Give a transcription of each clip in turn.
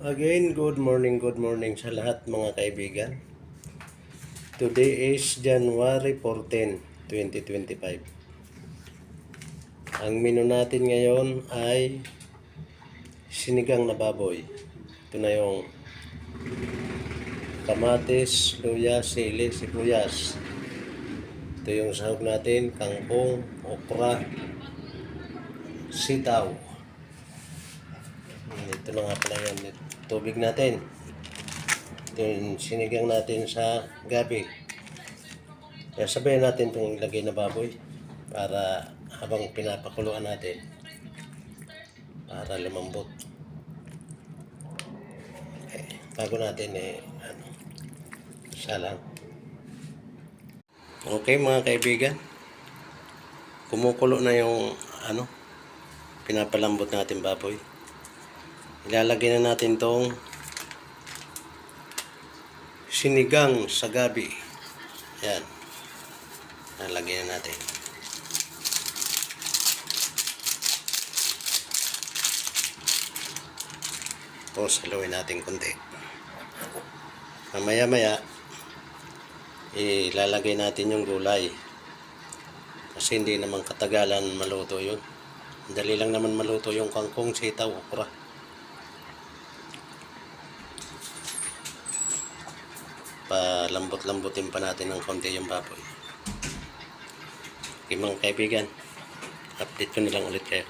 Again, good morning sa lahat mga kaibigan. Today is January 14, 2025. Ang menu natin ngayon ay sinigang na baboy. Ito na yung kamatis, luya, sili, sibuyas. Ito yung sahog natin, kangkong, okra, sitaw. Ito na nga pala yan. Tubig natin. Ito yung sinigang natin sa gabi. Kaya sabihin natin itong ilagay na baboy para habang pinapakuluan natin para lumambot. Bago natin salang. Okay mga kaibigan, kumukulo na yung pinapalambot natin baboy. Ilalagay na natin tong sinigang sa gabi. Yan. Nalagyan na natin. Tapos haluin natin konti. Mamaya-maya ilalagay natin yung gulay. Kasi hindi naman katagalan maluto yun. Dali lang naman maluto yung kangkong, sitaw, okra. Palambot-lambutin pa natin ng konti yung baboy. Okay mga kaibigan, update ko na lang ulit kayo.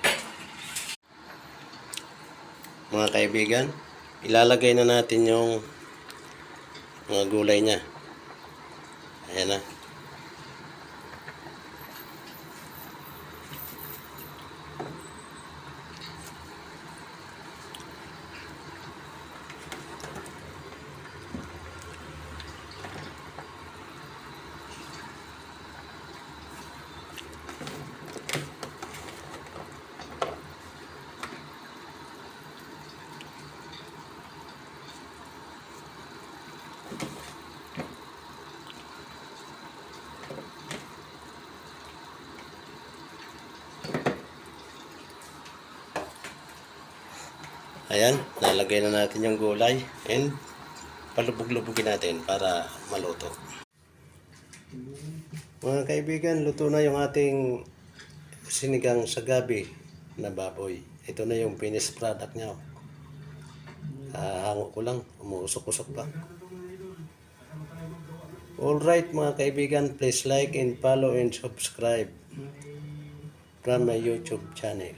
Mga kaibigan, ilalagay na natin yung mga gulay niya. Ayan na. Ayan, nalagay na natin yung gulay and palubog-lubogin natin para maluto. Mga kaibigan, luto na yung ating sinigang sa gabi na baboy. Ito na yung finished product niya. Hango ko lang, umuusok-usok pa. Alright mga kaibigan, please like and follow and subscribe from my YouTube channel.